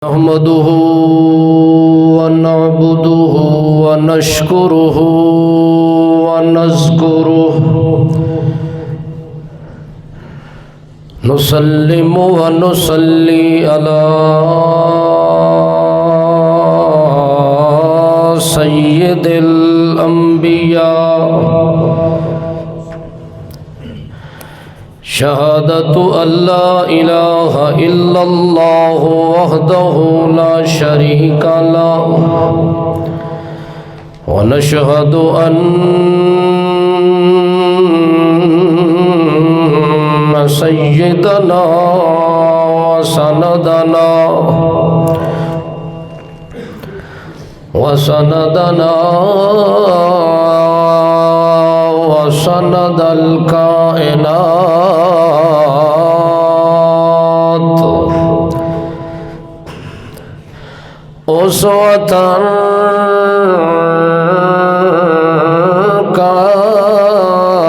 نحمده ونعبده ونشكره ونذكره نسلم ونصلي على سيد الأنبياء شہادت ان لا الہ الا اللہ وحدہ لا شریک لہ ونشہد ان سیدنا وسند الکائنات اسوة کافة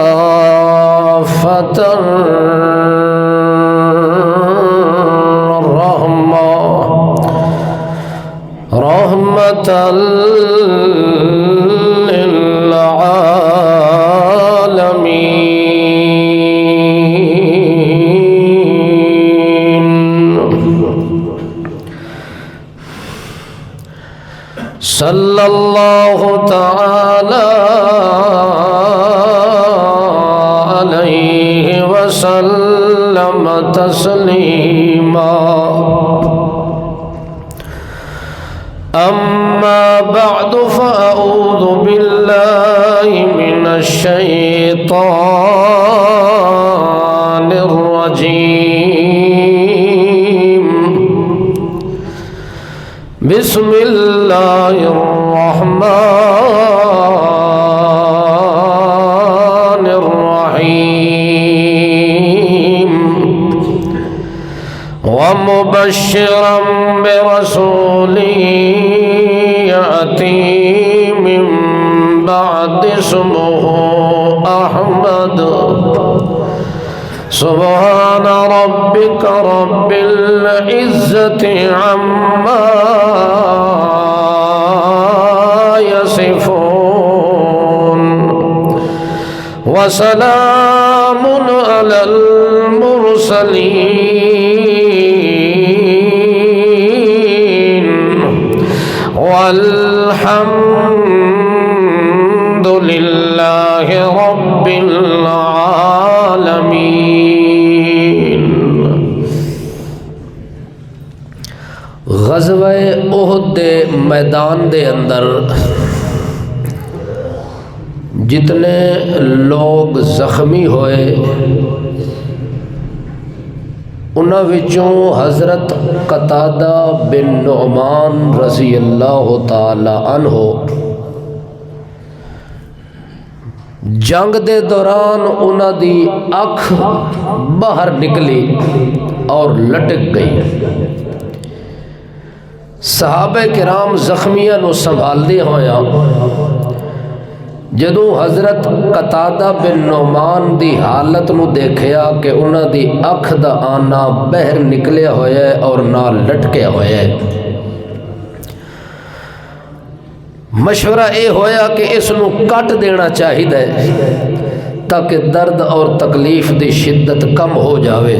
رحمة للعالمين صلى الله تعالى عليه وسلم تسليما أما بعد فأعوذ بالله من الشيطان الرجيم بسم الله الرحمن الرحيم ومبشرا برسول يأتي من بعد اسمه أحمد سبحان ربك رب العزة عما يصفون وسلام على المرسلين والحمد لله رب العالمين۔ غزوہ احد دے میدان دے اندر جتنے لوگ زخمی ہوئے انہاں وچوں حضرت قتادہ بن نعمان رضی اللہ تعالی عنہ جنگ دے دوران انہاں دی اکھ باہر نکلی اور لٹک گئی۔ صحابہ کرام زخمیاں نو سنبھالدے ہویا جدوں حضرت قتادہ بن نعمان دی حالت نو دیکھیا کہ انہاں دی اکھ دا آنا بہر نکلیا ہویا ہے اور نال لٹکیا ہویا ہے، مشورہ اے ہویا کہ اس نو کٹ دینا چاہیے تاکہ درد اور تکلیف دی شدت کم ہو جاوے،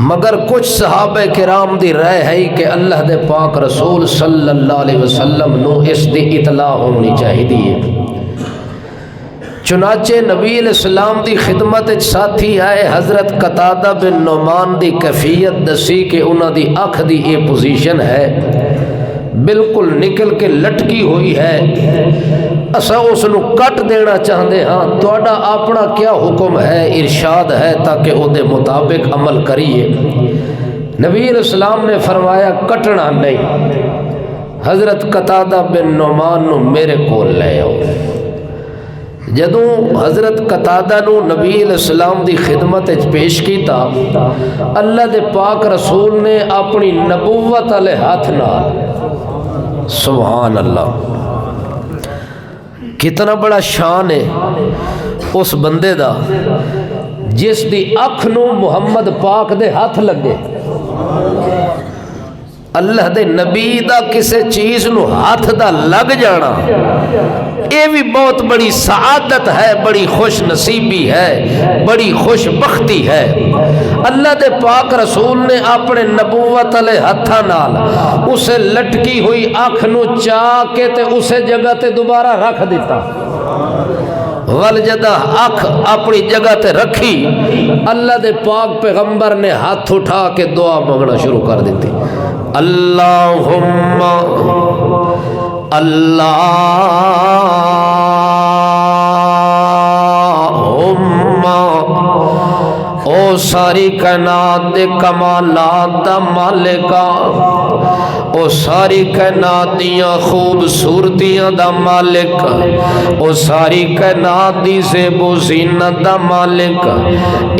مگر کچھ صحابہ کرام دی رائے ہے کہ اللہ دے پاک رسول صلی اللہ علیہ وسلم نو اس دی اطلاع ہونی چاہیے۔ چنانچہ نبی علیہ السلام دی خدمت ساتھی آئے، حضرت قتادہ بن نعمان دی کیفیت دسی کہ انہاں دی اکھ دی یہ پوزیشن ہے، بالکل نکل کے لٹکی ہوئی ہے، اسا اس نو کٹ دینا چاہتے ہاں، تہاڈا اپنا کیا حکم ہے، ارشاد ہے تاکہ او دے مطابق عمل کریے۔ نبی علیہ السلام نے فرمایا کٹنا نہیں، حضرت قتادہ بن نعمان نو میرے کول لے آؤ۔ جدوں حضرت قتادہ نو نبی علیہ السلام دی خدمت پیش کیتا، اللہ دے پاک رسول نے اپنی نبوت والے ہاتھ نال، سبحان اللہ، کتنا بڑا شان ہے اس بندے دا جس دی اکھ نو محمد پاک دے ہاتھ لگے، اللہ دے نبی دا کسے چیز نو ہاتھ دا لگ جانا یہ بھی بہت بڑی سعادت ہے، بڑی خوش نصیبی ہے، بڑی خوش بختی ہے۔ اللہ دے پاک رسول نے اپنے نبوت علیہ ہتھاں نال اسے لٹکی ہوئی اکھ نو چاہ کے تے اسے جگہ تے دوبارہ رکھ دیتا۔ والجدہ اکھ اپنی جگہ تے رکھی، اللہ دے پاک پیغمبر نے ہاتھ اٹھا کے دعا مانگنا شروع کر دیتی۔ اللہم اللہم او ساری کائنات دے کمالات دا مالکا، او ساری کائنات دیاں خوبصورتیاں دا مالک، او ساری کائنات دی زیب و زینت دا مالک،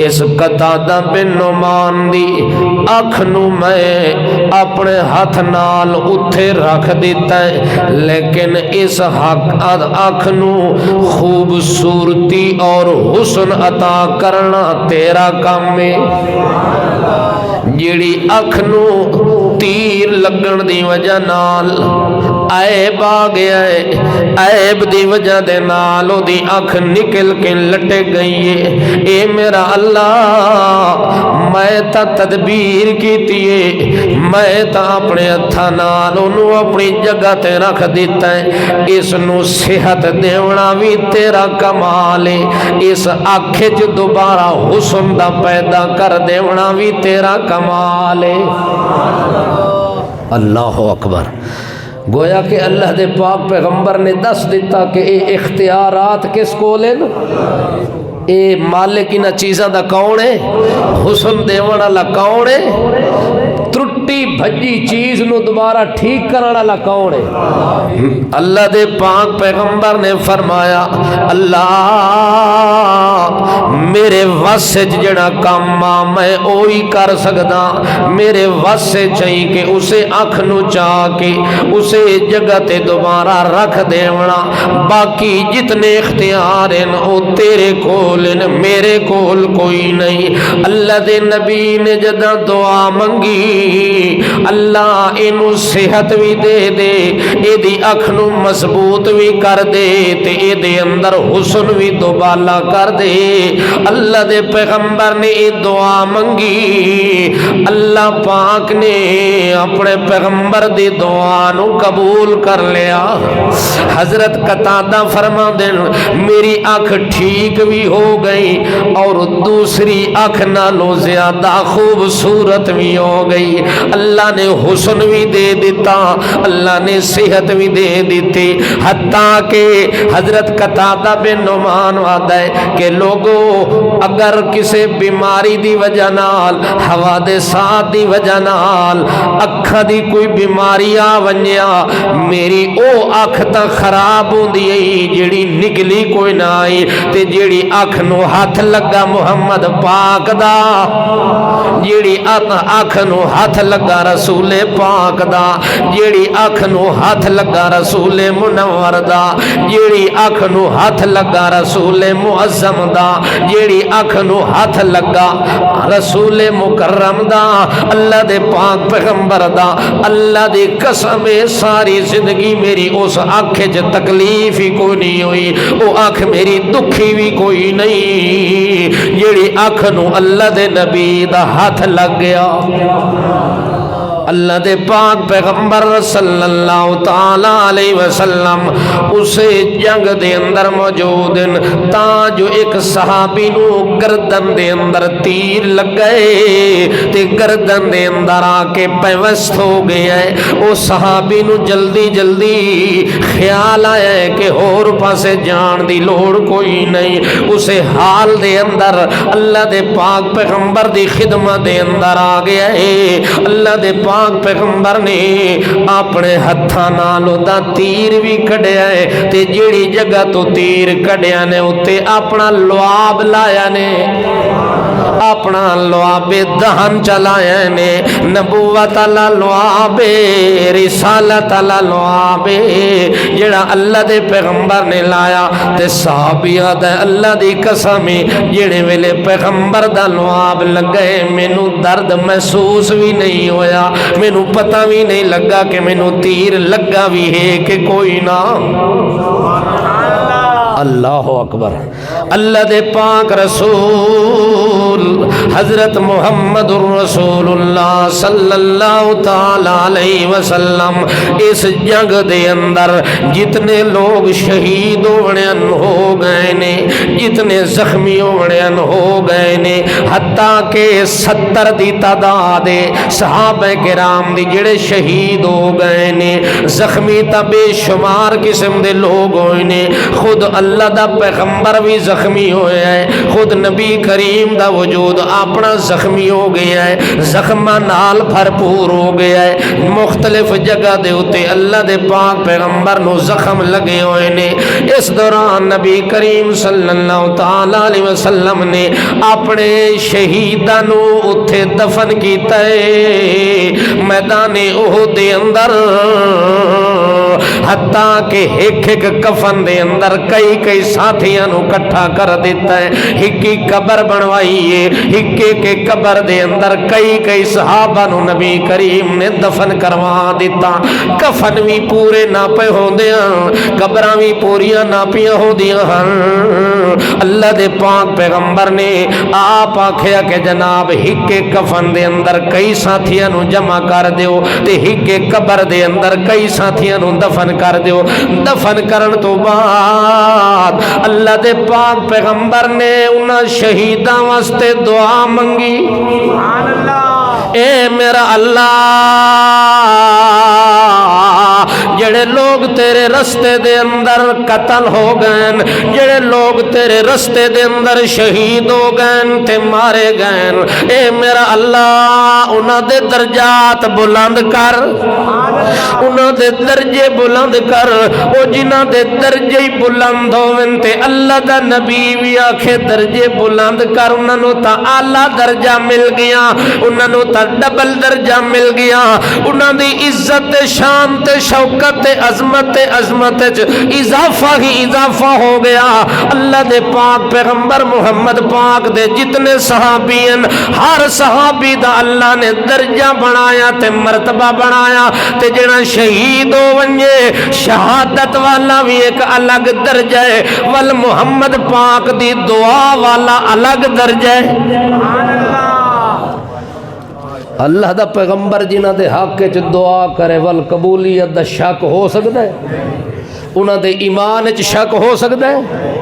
اس قتادہ بن نعمان دی اکھ نو میں اپنے ہاتھ نال اتھے رکھ دیتا ہے، لیکن اس اکھ نو خوبصورتی اور حسن عطا کرنا تیرا کام میں۔ جیڑی اکھ نو تیر لگن دی وجہ نال عیب آ گیا ہے، عیب دی وجہ دے نال او دی اکھ نکل کے لٹے گئی ہے، اے میرا اللہ میں تا تدبیر کیتی ہے، میں تا اپنے ہتھاں نال انہوں اپنی جگہ تے رکھ دیتا ہے، اس نو صحت دیونا بھی تیرا کمال ہے، اس اکھ جو دوبارہ حسن دا پیدا کر دیونا بھی تیرا کمال ہے۔ اللہ اکبر۔ گویا کہ اللہ دے پاک پیغمبر نے دس دیتا کہ اے اختیارات کس کو لین، اے مالک انہاں چیزاں دا کون ہے، حسن دیوان والا کون ہے، ترٹی بھجی چیز نو دوبارہ ٹھیک کرنا والا کون ہے۔ اللہ دے پاک پیغمبر نے فرمایا اللہ میرے واسے جڑا کام میں اوہی کر سکدا، میرے واسے چاہیے کہ اسے اکھ نو چاہ کے اسے جگہ تے دوبارہ رکھ دیونا، باقی جتنے اختیار ہیں او تیرے کول ہیں، میرے کول کوئی نہیں۔ اللہ دے نبی نے جدہ دعا منگی اللہ انو صحت بھی دے دے، اے دی اکھ نو مضبوط بھی کر دے تے اے دے اندر حسن بھی دوبالا کر دے۔ اللہ دے پیغمبر نے اے دعا منگی، اللہ پاک نے اپنے پیغمبر دی دعا نو قبول کر لیا۔ حضرت قتادہ فرما دیں میری آنکھ ٹھیک بھی ہو گئی اور دوسری آنکھ نالوں زیادہ خوبصورت بھی ہو گئی، اللہ نے حسن بھی دے دیتا، اللہ نے صحت بھی دے دیتی، حتیٰ کہ حضرت قتادہ بن نعمان وعدہ ہے کہ لوگوں اگر کسی بیماری دی وجہ نال حوادثات دی وجہ نال اکھا دی کوئی بیماری آ ونیا، میری او اکھ تا خراب ہوندی ہے جیڑی نکلی کوئی نہ آئی، تے جیڑی اکھ نو ہاتھ لگا محمد پاک دا، جیڑی اکھ نو ہاتھ لگا رسول پاک دا، جیڑی اکھ نو ہاتھ لگا رسول منور دا، جیڑی اکھ نو ہاتھ لگا رسول معظم دا، جیڑی اکھ نو ہاتھ لگا رسول مکرم دا، اللہ دے پاک پیغمبر دا، اللہ دی قسم ساری زندگی میری اس آنکھ چ تکلیف ہی کوئی نہیں ہوئی، وہ آنکھ میری دکھی بھی کوئی نہیں، جیڑی آنکھ نو اللہ دے نبی دا ہاتھ لگ گیا۔ اللہ دے پاک پیغمبر صلی اللہ تعالیٰ علیہ وسلم اسے جنگ دے اندر موجود ہیں، تاں جو ایک صحابی نو گردن دے اندر تیر لگ گئے تے گردن دے اندر آ کے پیوست ہو گیا ہے، او صحابی نو جلدی جلدی خیال آیا ہے کہ اور پاسے جان دی لوڑ کوئی نہیں، اسے حال دے اندر اللہ دے پاک پیغمبر دی خدمت دے اندر آ گیا ہے۔ اللہ دے پاک پیغمبر نے اپنے ہتھاں نال دا تیر بھی کڈیا ہے تے جیڑی جگہ تو تیر کڈیا نے اتے اپنا لعاب لایا نے، اپنا لعابِ دہن چلایا نے نبوت اللہ لعابِ رسالت اللہ لعابِ جڑا اللہ دے پیغمبر نے لایا تے صحابیہ دے اللہ دی قسم جڑے ویلے پیغمبر دا لعاب لگے مینوں درد محسوس بھی نہیں ہویا مینوں پتہ بھی نہیں لگا کہ مینوں تیر لگا بھی ہے کہ کوئی نہ اللہ اکبر اللہ دے پاک رسول حضرت محمد الرسول اللہ صلی اللہ تعالی علیہ وسلم اس جنگ دے اندر جتنے لوگ شہید ہونے ہو گئے نے جتنے زخمی ہونے ہو گئے نے حتیٰ کہ 70 دی تعداد صحابہ کرام دی جڑے شہید ہو گئے نے زخمی تا بے شمار قسم دے لوگ ہوئے نے خود اللہ دا پیغمبر بھی زخمی ہوئے ہیں خود نبی کریم دا وجود اپنا زخمی ہو گیا ہے زخمہ نال بھرپور ہو گیا ہے مختلف جگہ دے ہوتے اللہ دے پاک پیغمبر نو زخم لگے ہوئے نے اس دوران نبی کریم صلی اللہ تعالی علیہ وسلم نے اپنے شہیداں نو اتھے دفن کیتا ہے میدان احد دے اندر حتیٰ کہ ایک ایک کفن دے اندر کئی ساتھیاں نو کٹھا کر دیتا ہے ہکی قبر بنوائی ہے ہکی کے قبر دے اندر کئی صحابہ نو نبی کریم نے دفن کروا دیتا کفن بھی پورے ناپے ہو دیا قبراں بھی پوریاں ناپیاں ہو دیا اللہ دے پاک پیغمبر نے آپ آکھیا کہ جناب ہکے کفن دے اندر کئی ساتھیاں نو جمع کر دیو تے ہکے قبر دے اندر کئی ساتھیاں نو دفن کر دیو دفن کرن تو بعد اللہ دے پاک پیغمبر نے انہاں شہیداں واسطے دعا منگی سبحان اللہ اے میرا اللہ جڑے لوگ تیرے رستے دے اندر قتل ہو گئے جڑے لوگ تیرے رستے دے اندر شہید ہو گئے تے مارے گئے اے میرا اللہ انہاں دے درجات بلند کر انہاں دے درجے بلند کر او جنہاں دے درجے ہی بلند ہوون تے اللہ دا نبی بھی آکھے درجے بلند کر انہاں نو تا اعلی درجہ مل گیا انہاں نو تا ڈبل درجہ مل گیا انہاں دی عزت شان تے شوکت عظمت اضافہ ہی اضافہ ہو گیا اللہ دے پاک پیغمبر محمد پاک دے جتنے صحابی ہیں ہر صحابی دا اللہ نے درجہ بنایا تے مرتبہ بنایا تے جڑا شہید ہو ونجے شہادت والا بھی ایک الگ درجہ ہے ول محمد پاک دی دعا والا الگ درجہ ہے سبحان اللہ اللہ دا پیغمبر جنہ دے حق وچ دعا کرے ول قبولیت دا شک ہو سکتا ہے انہاں دے ایمان وچ شک ہو سکتا ہے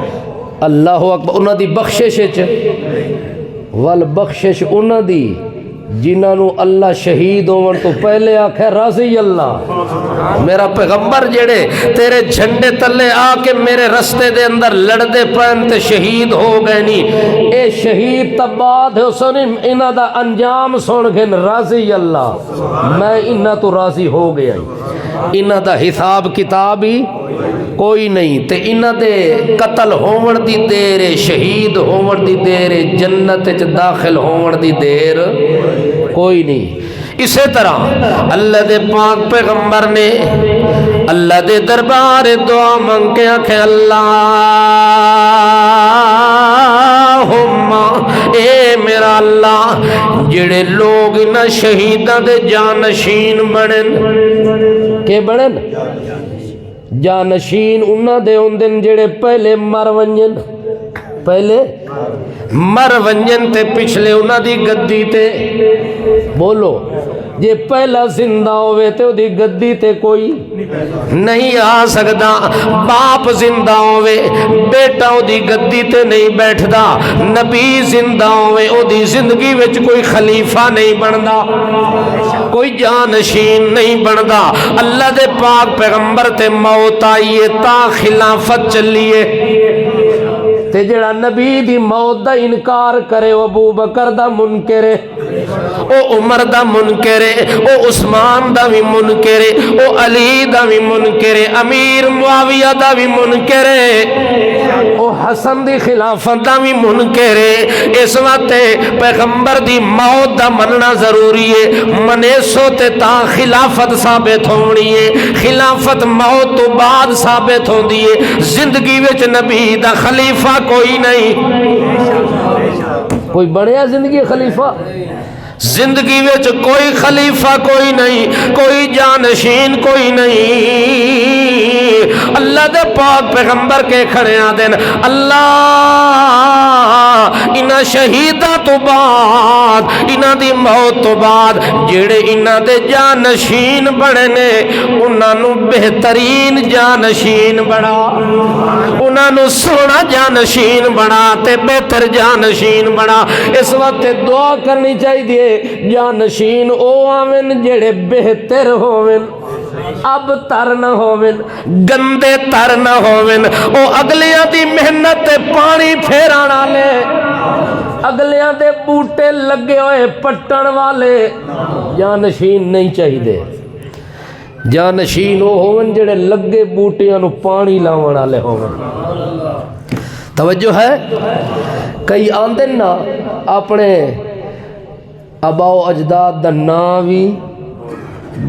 اللہ اکبر انہاں دی بخشش وچ ول بخشش انہاں دی جنہاں نو اللہ شہید ہون تو پہلے آکھے رضی اللہ میرا پیغمبر جڑے تیرے جھنڈے تلے آ کے میرے رستے دے اندر لڑدے پین تے شہید ہو گئے نہیں اے شہید تباد حسن انہاں دا انجام سن کے رضی اللہ میں انہاں تو راضی ہو گیا انہاں دا حساب کتاب ہی کوئی نہیں تے انہاں دے قتل ہون دی دیر شہید ہون دی دیر جنت وچ داخل ہون دی دیر کوئی نہیں اسی طرح اللہ دے پاک پیغمبر نے اللہ دے دربار دعا منگ کے آکھے اے میرا اللہ جڑے لوگ انہاں شہیداں دے جانشین بنن کہ بنن جانشین انہاں دے ہوندن جڑے پہلے مر ونجن پہلے مر ونجن تے پچھلے انہاں دی گدی تے بولو جے پہلا زندہ ہوئے تے دی گدی تے کوئی نہیں آ سکتا باپ زندہ ہوئے بیٹا دی گدی تے نہیں بیٹھدا نبی زندہ ہوئے دی زندگی وچ کوئی خلیفہ نہیں بندا کوئی جانشین نہیں بندا اللہ دے پاک پیغمبر تے موت آئیے تا خلافت چلیے تے جڑا نبی دی موت دا انکار کرے ابو بکر دا منکر ہے او عمر دا منکر ہے، او عثمان دا بھی منکر ہے، او علی دا بھی منکر ہے، امیر معاویہ دا بھی منکر ہے، او حسن دی خلافت دا بھی منکر ہے۔ اس وقت پیغمبر دی موت دا مننا ضروری ہے، منیسو تے تا خلافت ثابت ہونی ہے، خلافت موت تو بعد ثابت ہوندی ہے۔ زندگی وچ نبی دا خلیفہ کوئی نہیں، کوئی بڑھیا زندگی خلیفہ، زندگی وچ کوئی خلیفہ کوئی نہیں، کوئی جانشین کوئی نہیں۔ اللہ دے پاک پیغمبر کے کھڑے آدن اللہ انہاں شہیداں تو بعد، انہاں دی موت تو بعد جڑے انہاں دے جانشین بڑے نے انہاں نو بہترین جانشین بنا، انہاں نو سونا جانشین بنا تے بہتر جانشین بنا۔ اس وقت دعا کرنی چاہیے جانشین او آویں جڑے بہتر ہوویں، اب تر نہ ہوویں، گندے تر نہ ہوویں، او اگلیاں دی محنت تے پانی پھیران والے، اگلیاں دے بوٹے لگے ہوئے پٹن والے جانشین نہیں چاہیے۔ جانشین او ہوویں جڑے لگے بوٹیاں نو پانی لاون والے ہوویں۔ توجہ ہے؟ کئی آندے نا اپنے آبا و اجداد دا نام بھی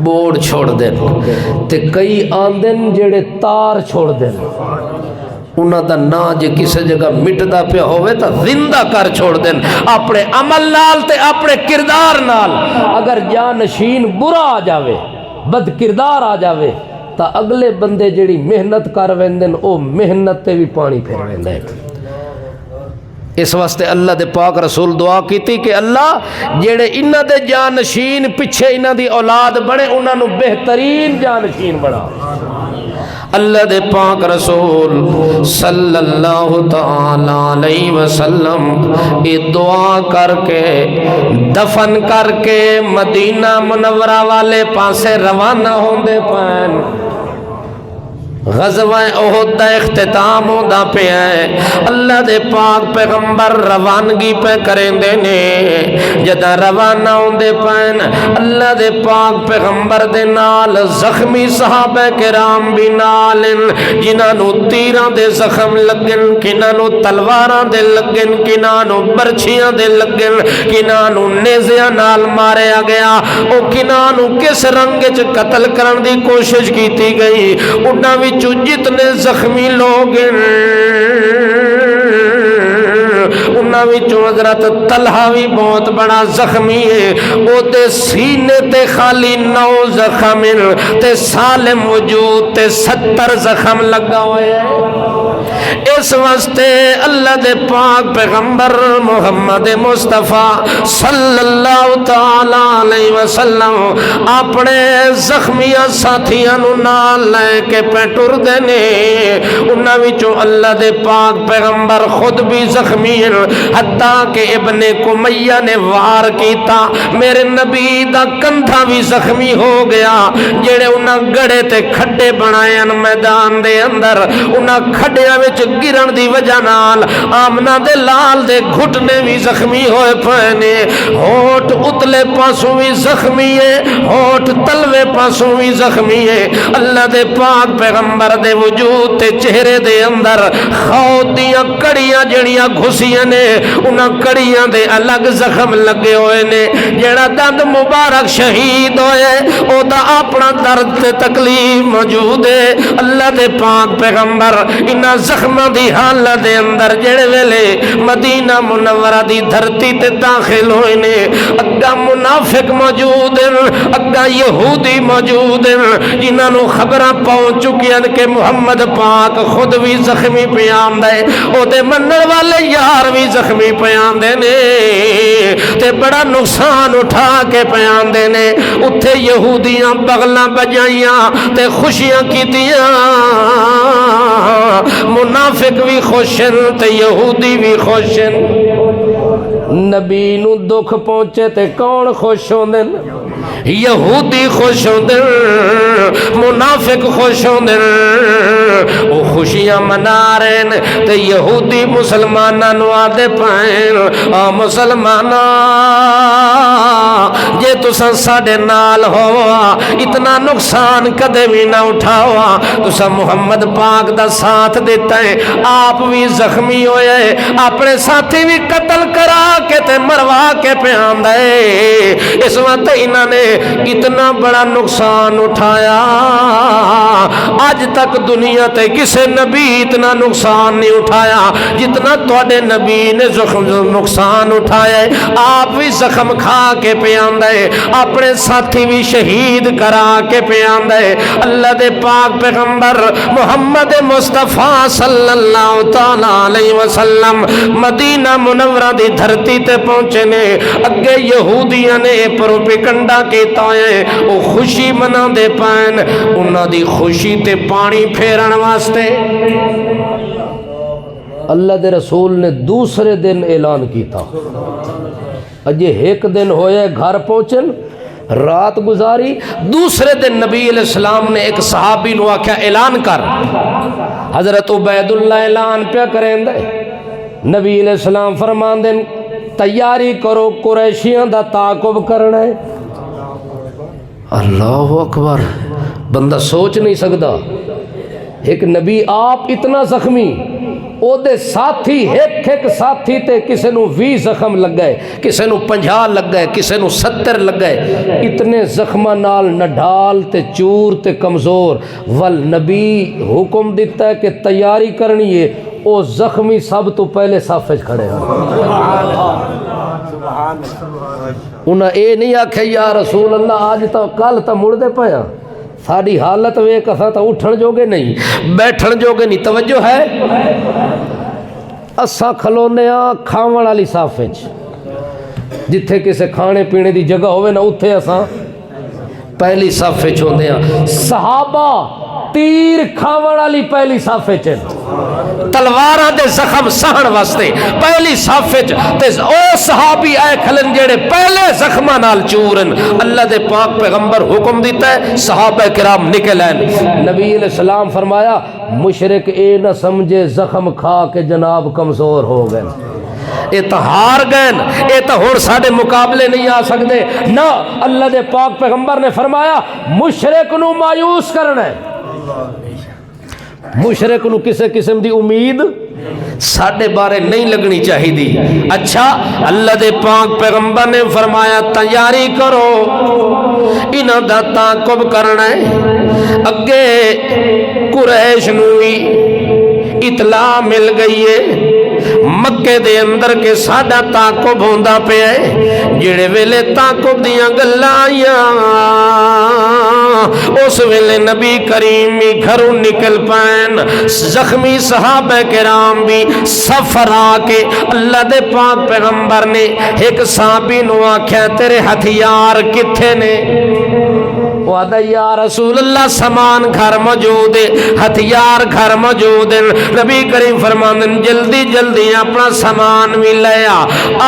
بورڈ چھوڑ دیں تے کئی آندن جڑے تار چھوڑ دیں، انہاں دا نا جے کسی جگہ مٹدا پیا ہوئے تا زندہ کر چھوڑ دیں اپنے عمل نال تے اپنے کردار نال۔ اگر جانشین برا آ جاوے، بد کردار آ جاوے تا اگلے بندے جڑی محنت کر ویندن او محنت تے بھی پانی پھیر ویندے۔ اس واسطے اللہ دے پاک رسول دعا کیتی کہ اللہ جڑے انہاں دے جانشین پیچھے انہاں دی اولاد بڑے انہاں نو بہترین جانشین بنا۔ اللہ دے پاک رسول صلی اللہ تعالی علیہ وسلم یہ دعا کر کے دفن کر کے مدینہ منورہ والے پاسے روانہ ہوندے پین۔ غزوہ احد دا اختتام ہوندا پیا ہے، اللہ دے پاک پیغمبر روانگی پہ کریں دینے، جدا روانہ ہوندے پین اللہ دے پاک پیغمبر دے نال زخمی صحابہ کرام بھی نالن، جنہاں نو تیراں دے زخم لگن، کنہاں نو تلواراں دے لگن، کنہاں نو برچھیاں دے لگن، کنہاں نو نیزیاں نال ماریا گیا، او کنہاں نو کس رنگ وچ قتل کرن دی کوشش کیتی گئی، انہاں وچ جتنے زخمی لوگ انہاں وچوں حضرت طلحہ بھی بہت بڑا زخمی ہے، او دے سینے تے خالی 9 زخم تے سالم وجود تے 70 زخم لگا ہوئے ہیں۔ اس واسطے اللہ دے پاک پیغمبر محمد مصطفیٰ صلی اللہ تعالی علیہ وسلم اپنے زخمیاں ساتھیاں نو نال لے کے ٹر دینے، انہاں وچوں اللہ دے پاک پیغمبر خود بھی زخمی ہیں، حتیٰ کہ ابن کمیہ نے وار کیتا، میرے نبی دا کندھا بھی زخمی ہو گیا، جڑے انہاں گڑے تے کھڈے بنائے میدان دے اندر، انہاں کھڈیاں وچ گرن دی وجہ نال آمنہ دے لال دے گھٹنے بھی زخمی ہوئے پہنے، ہوٹ اتلے پاسوں بھی زخمی ہے، ہوٹ تلوے پاسوں بھی زخمی ہے۔ اللہ دے پاک پیغمبر دے وجود تے چہرے دے اندر خود دیاں کڑیاں جڑیاں گھسیاں نے، انہاں کڑیاں دے الگ زخم لگے ہوئے نے، جڑا دند مبارک شہید ہوئے او دا اپنا درد تے تکلیف موجود ہے۔ اللہ دے پاک پیغمبر انہاں زخماں دی حالت دے اندر جڑے ویلے مدینہ منورہ دی دھرتی تے داخل ہوئے نے، اگا منافق موجود ہیں، اگا یہودی موجود ہیں، جنہاں نو خبراں پہنچ چکی ہیں کہ محمد پاک خود بھی زخمی پیام دے، او دے منن والے یار بھی زخمی پیام دے نے تے بڑا نقصان اٹھا کے پیام دے نے۔ اتھے یہودیاں بغلاں بجائیاں تے خوشیاں کیتیاں، منافق بھی خوشن تے یہودی بھی خوشن۔ نبی نو دکھ پہنچے تے کون خوش ہوندے؟ یہودی خوش ہوندے، منافق خوش ہوندے، وہ خوشیاں منا رہے ہیں تے یہودی مسلماناں نو آدے پائیں آ مسلماناں جے تساں ساڈے نال ہوا اتنا نقصان کدے بھی نہ اٹھاوا، تساں محمد پاک دا ساتھ دیتا ہے، آپ بھی زخمی ہوئے اپنے ساتھی بھی قتل کرا کے تے مروا کے پیان دے، اس وقت انہوں نے اتنا بڑا نقصان اٹھایا، آج تک دنیا تے کسے نبی اتنا نقصان نہیں اٹھایا جتنا تواڈے نبی نے نقصان اٹھایا ہے، آپ بھی زخم کھا کے پیان دے، اپنے ساتھی بھی شہید کرا کے پیان دے۔ اللہ دے پاک پیغمبر محمد مصطفیٰ صلی اللہ تعالی علیہ وسلم مدینہ منورہ دی دھرتی تے پہنچے نے، اگے یہودیاں نے پروپیگنڈا کیتا ہے، وہ خوشی منا دے پائن، انہاں دی خوشی تے پانی پھیرن واسطے اللہ دے رسول نے دوسرے دن اعلان کیتا، اجے ایک دن ہوئے گھر پہنچن رات گزاری، دوسرے دن نبی علیہ السلام نے ایک صحابی نو آکھیا اعلان کر، حضرت عبید اللہ اعلان پہ کریں دے، نبی علیہ السلام فرمان دیں تیاری کرو قریشیاں دا تعاقب کرنا ہے۔ اللہ اکبر، بندہ سوچ نہیں سکتا ایک نبی آپ اتنا زخمی، او دے ساتھی ایک ایک ساتھی تے کسے نو 20 زخم لگ گئے، کسے نو 50 لگ گئے، کسے نو 70 لگ گئے، اتنے زخمہ نال نڈال تے چور تے کمزور، والنبی حکم دیتا ہے کہ تیاری کرنی ہے، او زخمی سب تو پہلے صف وچ کھڑے ہیں۔ انہاں اے نہیں آکھے یا رسول اللہ آج تا کل تا مڑ دے پایا، ساری حالت ویکھ اساں تا اٹھن جوگے نہیں، بیٹھن جوگے نہیں، توجہ ہے؟ اساں کھلونے ہاں کھاون والی صف وچ، جتھے کسے کھانے پینے دی جگہ ہوئے نا اتھے اساں پہلی صف وچ ہوندے ہاں، صحابہ تیر کھاون والی پہلی صف وچ، تلواراں دے زخم سہن واسطے پہلی صف وچ، تے او صحابی اے کھلن جڑے پہلے زخماں نال چورن، اللہ دے پاک پیغمبر حکم دیتا ہے صحابہ کرام نکل آئیں، نبی علیہ السلام فرمایا مشرک اے نہ سمجھے زخم کھا کے جناب کمزور ہو گئے، اے تو ہار گئے، اے تو ہور ساڈے مقابلے نہیں آ سکتے، نہ اللہ دے پاک پیغمبر نے فرمایا مشرک نو مایوس کرنا ہے، مشرک نو کسے قسم دی امید ساڈے بارے نہیں لگنی چاہی دی۔ اچھا اللہ دے پاک پیغمبر نے فرمایا تیاری کرو، انہاں دا تعاقب کرنا ہے، اگے قریش نو اطلاع مل گئی ہے مکے دے اندر کے ساڈا تعاقب ہوندا پیا ہے، جڑے ویلے تعاقب دیاں گلاں آئیاں اس ویلے نبی کریم بھی گھروں نکل پائن، زخمی صحابہ کرام بھی سفر آ کے اللہ دے پاک پیغمبر نے ایک صحابی نو آکھیا تیرے ہتھیار کتھے نے؟ وعدہ یا رسول اللہ سامان گھر موجود ہے، ہتھیار گھر موجود ہے، نبی کریم فرماندے جلدی جلدی اپنا سامان بھی لیا،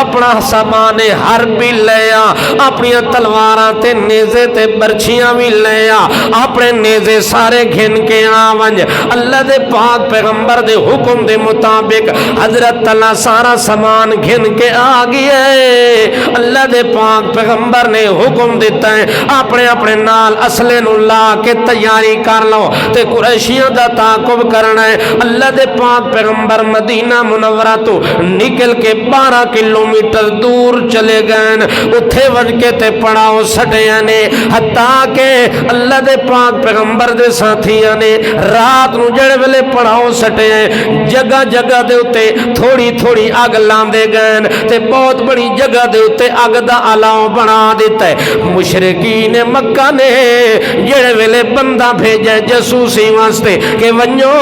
اپنا سامان حرب بھی لیا، اپنی تلواراں تے نیزے تے برچھیاں بھی لیا، اپنے نیزے سارے گھن کے آونج، اللہ دے پاک پیغمبر دے حکم دے مطابق حضرت اللہ سارا سامان گھن کے آ گیا ہے، اللہ دے پاک پیغمبر نے حکم دیتا ہے اپنے اپنے نال اسلحے نو لا کے تیاری کر لو تے قریشیاں دا تعاقب کرنا ہے۔ اللہ دے پاک پیغمبر مدینہ منورہ تو نکل کے 12 کلومیٹر دور چلے گئے، اتھے ون کے تے پڑاؤ سٹیاں نے، حتیٰ کہ اللہ دے پاک پیغمبر دے ساتھیاں نے رات نو جڑے ویلے پڑاؤ سٹے جگہ جگہ دے اتے تھوڑی تھوڑی اگ لاندے گئے تے بہت بڑی جگہ دے اتے اگ دا علاؤ بنا دیتا ہے۔ مشرکین مکہ نے جڑے ویلے بندہ بھیجے جاسوسی واسطے کہ ونجو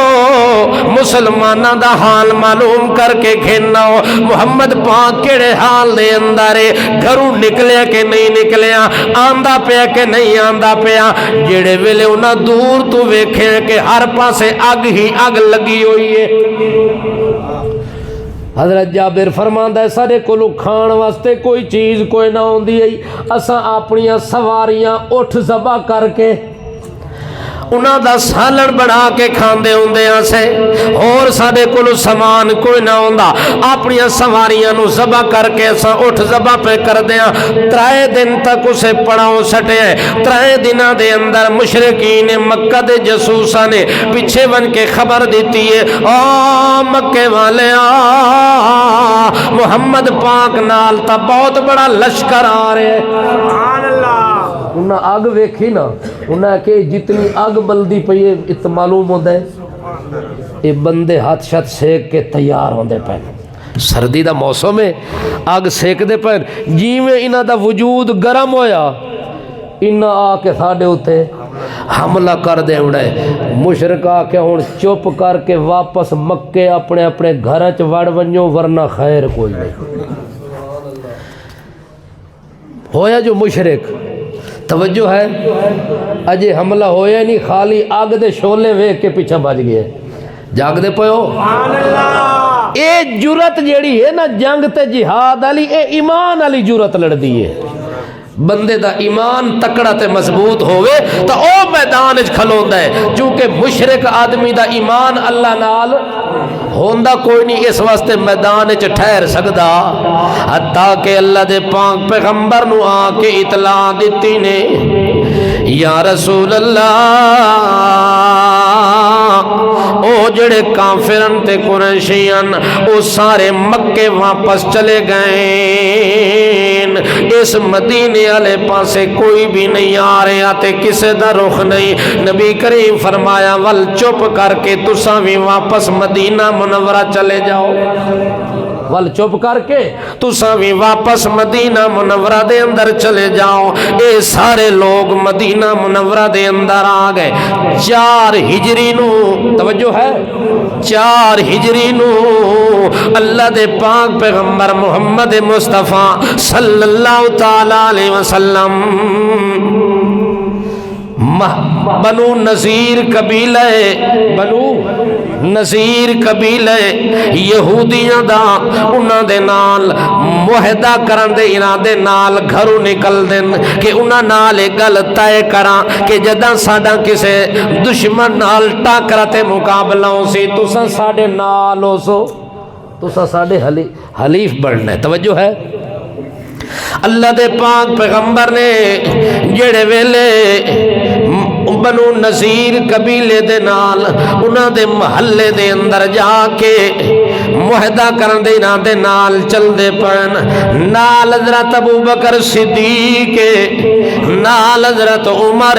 مسلمانہ دا حال معلوم کر کے گھنو محمد پاک کیڑے حال دے اندارے، گھروں نکلیا کہ نہیں نکلیا، آندہ پیا کہ نہیں آندہ پیا، جڑے ویلے انہاں دور تو ویکھے کہ ہر پاسے اگ ہی اگ لگی ہوئی ہے، حضرت جابر فرماندا ہے سارے کولو کھان واسطے کوئی چیز کوئی نہ ہوندی ہے، اساں اپنیاں سواریاں اٹھ ذبح کر کے انہاں دا سالن بنا کے کھاندے ہوندے ہاں سے، اور ساڈے کول سامان کوئی نہ ہوندا، اپنی سواریاں نو ذبح کر کے اساں اٹھ ذبح پہ کردے ہاں۔ 3 دن تک اسے پڑاؤ سٹے، 3 دناں دے اندر مشرکین مکہ دے جاسوساں نے پیچھے بن کے خبر دیتی ہے، آ مکے والے آ محمد پاک نال تا بہت بڑا لشکر آ رہے ہے۔ سبحان اللہ۔ انہاں آگ ویکھی نا، انہاں کہ جتنی آگ بلدی پئی ہے ات معلوم ہوتا ہے یہ بندے ہاتھ شت سیک کے تیار ہوندے پے، سردی دا موسم ہے، آگ سیک دے پے، جی میں انہاں دا وجود گرم ہویا انہاں آ کے ساڈے اوتے حملہ کر دے اڑے۔ مشرک آ کے ہن چپ کر کے واپس مکے اپنے اپنے گھر چ وڑ ونجو، ورنہ خیر کوئی نہیں ہویا۔ جو مشرک توجہ ہے اجے حملہ ہویا نہیں، خالی آگ دے شولے ویکھ کے پیچھے بج گئے۔ جاگ دے پیو اے جرت جیڑی ہے نا جنگ تے جہاد والی، اے ایمان والی جرت لڑدی ہے۔ بندے دا ایمان تکڑا تے مضبوط ہوئے تو او میدان وچ کھلوندا ہے، چونکہ مشرک آدمی دا ایمان اللہ نال ہوندا کوئی نہیں، اس واسطے میدان وچ ٹھہر سکدا، حتیٰ کہ اللہ دے پاک پیغمبر نو آ کے اطلاع دتی نے، یا رسول اللہ او جڑے کافرن تے قریشین او سارے مکے واپس چلے گئے، اس مدینے والے پاسے کوئی بھی نہیں آ رہا تے کسے دا رخ نہیں۔ نبی کریم فرمایا ول چپ کر کے تساں بھی واپس مدینہ منورہ چلے جاؤ، ول چپ کر کے تساں بھی واپس مدینہ منورہ دے اندر چلے جاؤ۔ اے سارے لوگ مدینہ منورہ دے اندر آ گئے۔ 4 ہجری نو توجہ ہے، 4 ہجری نو اللہ دے پاک پیغمبر محمد مصطفیٰ صلی اللہ تعالی علیہ وسلم بنو نذیر قبیلہ، بنو نذیر قبیلہ یہودیاں دا انہاں دے نال معاہدہ کرن دے ارادے نال گھروں نکل دین کہ انہاں نال ایک گل طے کراں کہ جداں ساڈا کسے دشمن نال ٹاکرا تے مقابلہ ہو سی تساں ساڈے نال ہو سو، تساں ساڈے حلیف بننا ہے۔ توجہ ہے، اللہ دے پاک پیغمبر نے جڑے ویلے بنو نذیر قبیلے دے نال انہاں دے محلے دے اندر جا کے معاہدہ کرن دے ارادے نال چل دے پن، نال حضرت ابو بکر صدیق، نال حضرت عمر،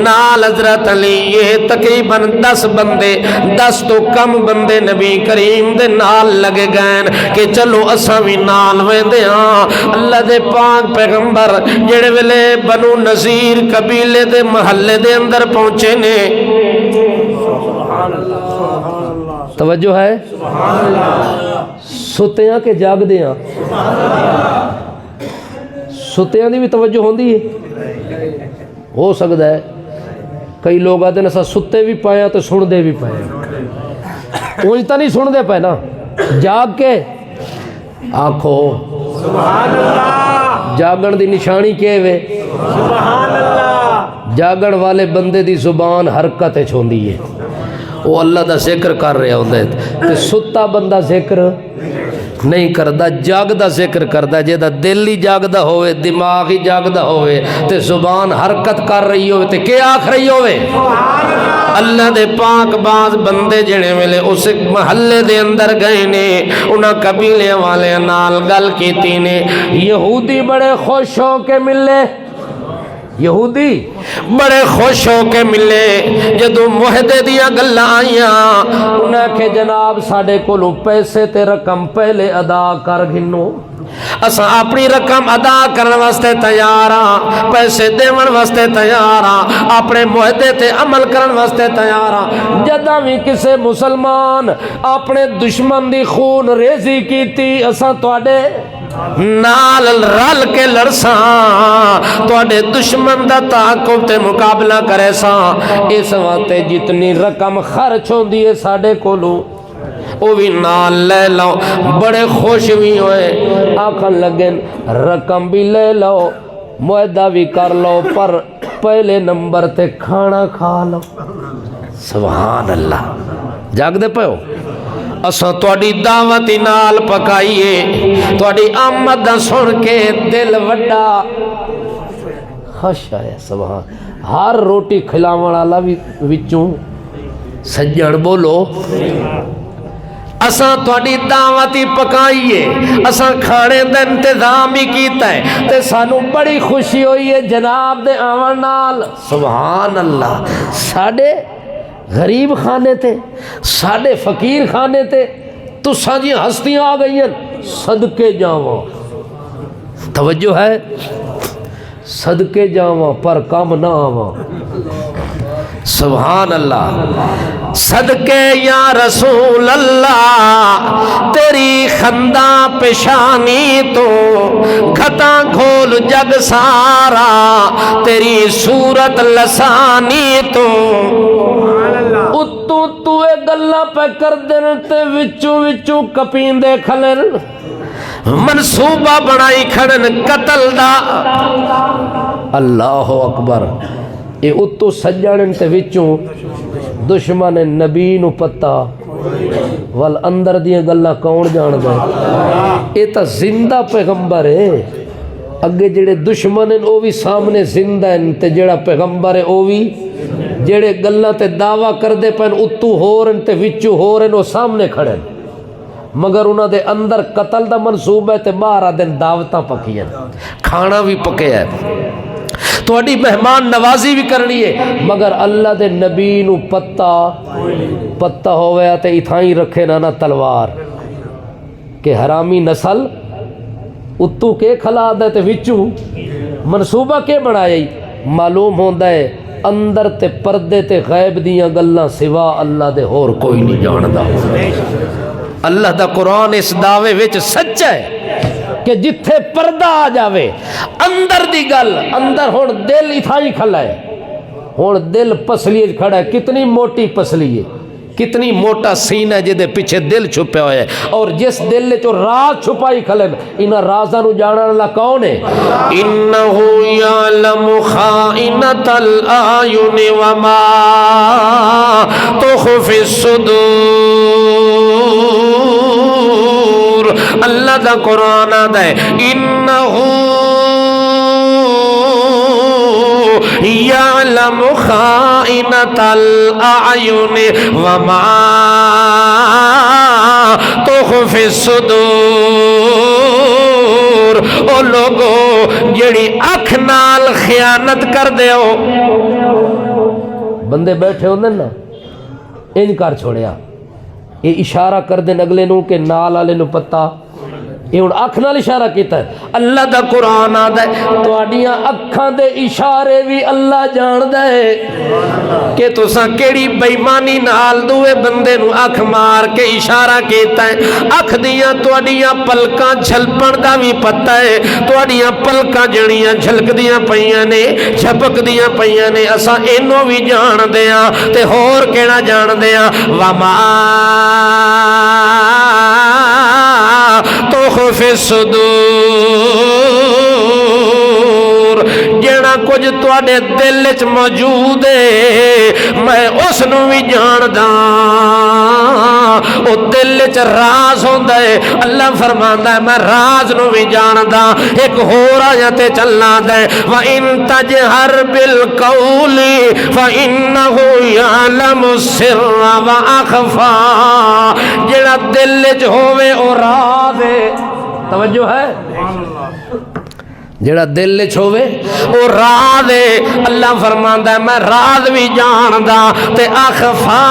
نال حضرت علی، یہ تقریباً 10 بندے، 10 تو کم بندے نبی کریم دے نال لگے گئے کہ چلو اساں بھی نال ویندے ہاں۔ اللہ دے پاک پیغمبر جڑے ویلے بنو نذیر قبیلے دے محلے دے اندر پہنچے نے، توجہ ہے، ستیاں کے جاگ دیاں، ستیاں دی بھی توجہ ہوندی ہے، ہو سکتا ہے کئی لوگ آتے ہیں ستے بھی پائے تو سن دے بھی پائے، اونج تا نہیں سن دے پائے نا، جاگ کے آکھو سبحان اللہ۔ جاگن دی نشانی کیے وے سبحان اللہ، جاگن والے بندے دی زبان حرکت چھوندی ہے، وہ اللہ دا ذکر کر رہے ہوندے تے ستا بندہ ذکر نہیں کردا، جاگدا ذکر کردا، جے دا دل ہی جاگدا ہوئے، دماغ ہی جاگدا ہوئے تے زبان حرکت کر رہی ہوئے تے کیا آکھ رہی ہوئے؟ اللہ دے پاک باز بندے جڑے ویلے اس محلے دے اندر گئے نے، انہاں قبیلے والے نال گل کیتی نے، یہودی بڑے خوش ہو کے ملے، یہودی بڑے خوش ہو کے ملے، جدو معاہدے دیا گلاں آئیاں انہاں کہ جناب ساڈے کولوں پیسے تے رقم پہلے ادا کر گھنو، اساں اپنی رقم ادا کرن واسطے تیار ہاں، پیسے دیون واسطے تیار ہاں، اپنے معاہدے تے عمل کرن واسطے تیار ہاں۔ جداں بھی کسے مسلمان اپنے دشمن دی خون ریزی کیتی اساں تواڈے نال رل کے لڑساں، تواڈے دشمن دا تعاقب تے مقابلہ کرے ساں، اس واسطے جتنی رقم خرچ ہوندی ہے ساڈے کولوں وہ بھی نال لے لو، بڑے خوش بھی ہوئے، آکھن لگے رقم بھی لے لو، معاہدہ بھی کر لو، پر پہلے نمبر تے کھانا کھا لو۔ سبحان اللہ، جاگ دے پہو اساں تواڈی دعوت نال پکائیے، تواڈی آمد سن کے دل وڈا خوش آیا۔ سبحان، ہر روٹی کھلاون والا بھی وچوں سجن بولو، اساں تواڈی دعوت ہی پکائیے، اساں کھانے دا انتظام ہی کیتا ہے تے سانو بڑی خوشی ہوئی ہے جناب دے آون نال۔ سبحان اللہ، ساڈے غریب خانے تے، ساڈے فقیر خانے تے تساں جی ہستیاں آ گئی ہیں، صدقے جاواں، توجہ ہے، صدقے جاواں پر کم نہ آواں۔ سبحان اللہ، صدقے یا رسول اللہ تیری خندہ پیشانی تو گھٹاں کھول جگ سارا، تیری صورت لسانی تو اتو تو اے گلا پہ کر دن تے وچوں وچوں کپیندے کھلن، منصوبہ بنائی کھڑن قتل دا۔ اللہ اکبر، اے اتو سجن تے وچوں دشمن نبی نو پتہ وال اندر دیاں گلاں کون جاندا ہے؟ اے تا زندہ پیغمبر ہے، اگے جڑے دشمن ہیں او بھی سامنے زندہ ہیں تے جڑا پیغمبر ہے او بھی جڑے گلاں تے دعویٰ کردے پن اتو ہو رہن تے وچوں ہو رہن او سامنے کھڑے مگر انہاں دے اندر قتل دا منصوبہ ہے تے باہر دن دعوتاں پکیاں، کھانا بھی پکیا ہے، تواڈی مہمان نوازی بھی کرنی ہے، مگر اللہ دے نبی نو پتہ ہویا تے اتھائیں رکھے نہ تلوار کہ حرامی نسل اتو کے کھلا دے تے وچوں منصوبہ کے بنایا، معلوم ہوندا ہے اندر تے پردے تے غیب دیاں گلاں سوا اللہ دے ہور کوئی نہیں جاندا۔ اللہ دا قرآن اس دعوے وچ سچا ہے کہ جتھے پردہ آ جاوے اندر دی گل، اندر ہون دل اتھائی کھلا ہے، ہون دل پسلی کھڑا ہے، کتنی موٹی پسلی ہے، کتنی موٹا سینہ ہے جدے پیچھے دل چھپے ہوئے، اور جس دل نے جو راز چھپائی کھلن انہاں رازاں نو جانن والا کون ہے؟ انہو یعلم خائنۃ الاعین وما تخفی الصدور۔ اللہ دا قرآن آدھا ہے انہو یعلم خائنۃ الاعین وما تخفی الصدور۔ او لوگو جڑی اکھ نال خیانت کر دیو، بندے بیٹھے ہوندے نا انج کر چھوڑیا، یہ اشارہ کر دیں اگلے نو کہ نال والے نو پتہ، یہ ہن اکھ نال اشارہ کیتا ہے۔ اللہ دا قرآن آندا ہے تواڈیاں اکھاں دے اشارے بھی اللہ جاندا ہے کہ تساں کیڑی بے ایمانی نال دوے بندے نو اکھ مار کے اشارہ کیتا ہے۔ اکھ دیاں تواڈیاں پلکاں جھلپن دا بھی پتہ ہے، تواڈیاں پلکاں جڑیاں جھلکدیاں پیاں نے، جھپکدیاں پیاں نے، اساں اینو بھی جاندے ہاں تے ہور کیڑا جاندے ہاں۔ وما تخفی الصدور، جڑا کچھ تواڈے دل وچ موجود ہے میں اس نو بھی جاندا، او دل وچ راز ہوندا ہے، اللہ فرماندا ہے میں راز نو بھی جاندا۔ ایک ہور آیت چلنا دے وَإِن تَجْهَرْ بِالْقَوْلِ فَإِنَّهُ يَعْلَمُ السِّرَّ وَأَخْفَى، جڑا دل وچ ہووے او راز ہے، توجہ ہے، جڑا دل وچ ہووے او راز ہے، اللہ فرماندا ہے میں راز بھی جاندا تے اخفا،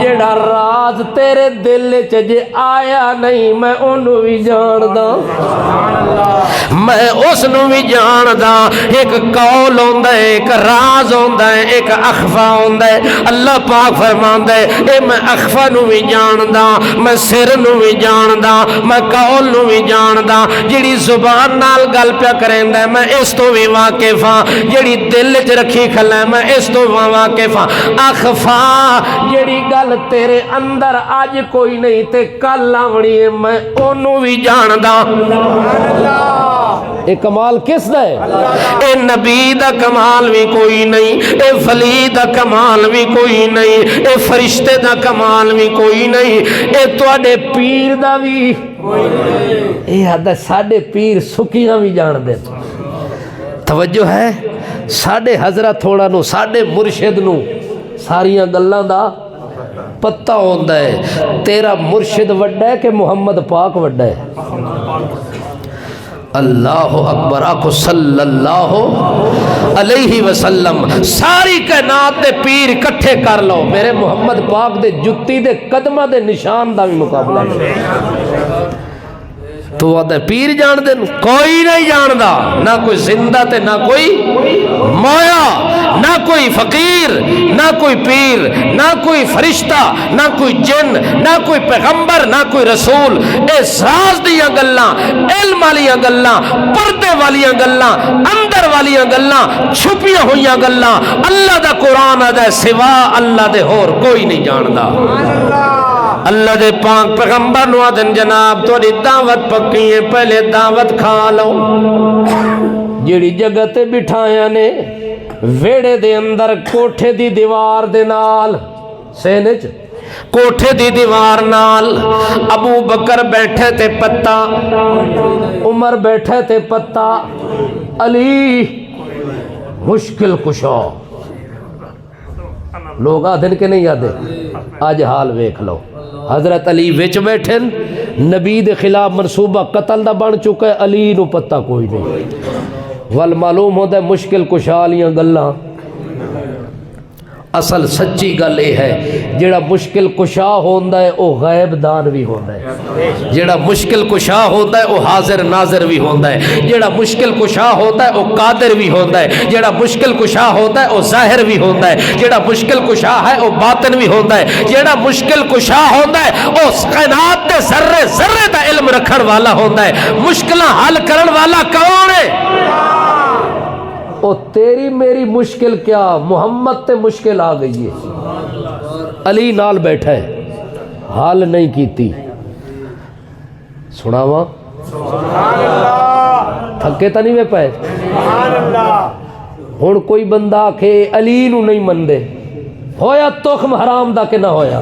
جڑا راز تے تیرے دل چ جے آیا نہیں میں انہوں بھی جاندا میں اس نو بھی جاندا ایک قول ہوندا ہے ایک راز ہوندا ہے ایک اخفا ہوندا ہے اللہ پاک فرماندا ہے اے میں اخفا نو بھی جاندا میں سر نو بھی جاندا میں قول نو بھی جاندا جڑی زبان نال گل پیا کریندا ہے میں اس تو بھی واقف ہاں جڑی دل وچ رکھی کھلا ہے میں اس تو واقف ہاں اخفا جڑی گل تیرے اندر اج کوئی نہیں تے کل آونی ہے میں اونوں بھی جاندا اے کمال کس دا ہے اے نبی دا کمال بھی کوئی نہیں اے ولی دا کمال بھی کوئی نہیں اے فرشتے دا کمال بھی کوئی نہیں اے تواڈے پیر دا بھی اے حد ساڈے پیر سکیاں بھی جان دے توجہ ہے ساڈے حضرت تھوڑا نو ساڈے مرشد نو ساریاں گلاں دا پتہ ہوندا ہے تیرا مرشد وڈا ہے کہ محمد پاک وڈا ہے اللہ اکبر آکو صلی اللہ علیہ وسلم ساری کائنات دے پیر کٹھے کر لو میرے محمد پاک دے جتی دے قدمہ دے نشان دا بھی مقابلہ نہیں تو آدھے پیر جان دے کوئی نہیں جان دا نہ کوئی زندہ تے نہ کوئی مویا نہ کوئی فقیر نہ کوئی پیر نہ کوئی فرشتہ نہ کوئی جن نہ کوئی پیغمبر نہ کوئی رسول اے راز دیاں گلاں علم والیاں گلاں پردے والیاں گلاں اندر والیاں گلاں چھپیاں ہویاں گلاں اللہ دا قرآن ہے سوا اللہ دے ہور کوئی نہیں جاندا اللہ دے پاک پیغمبر نو آدن جناب توڑی دعوت پکی ہے پہلے دعوت کھا لو جیڑی جگہ تے بٹھایا نے ویڑے دے اندر کوٹھے دی دیوار دے نال سینچ کوٹھے دی دیوار نال ابو بکر بیٹھے تے پتا عمر بیٹھے تے پتا علی مشکل کشا لوگ آدھن کے نہیں آدھے آج حال ویکھ لو حضرت علی وچ بیٹھے نبی دے خلاف منصوبہ قتل دا بن چکا ہے علی نو پتہ کوئی نہیں والمعلوم ہوتا ہے مشکل کشالیاں گلاں اصل سچی گل یہ ہے جڑا مشکل کشا ہوندا ہے او غیب دان بھی ہوندا ہے جڑا مشکل کشا ہوتا ہے او حاضر ناظر بھی ہوندا ہے جڑا مشکل کشا ہوتا ہے او قادر بھی ہوندا ہے جڑا مشکل کشا ہوتا ہے او ظاہر بھی ہوندا ہے جڑا مشکل کشا ہے او باطن بھی ہوندا ہے جڑا مشکل کشا ہوندا ہے او کائنات دے ذرے ذرے دا علم رکھن والا ہوندا ہے مشکلاں حل کرن والا کون ہے او تیری میری مشکل کیا محمد تے مشکل آ گئی ہے علی نال بیٹھا ہے حال نہیں کیتی سناواں تھکے تا نہیں میں پائے ہن کوئی بندہ آکھے علی نو نہیں مندے ہویا تخم حرام دا کہ نہ ہویا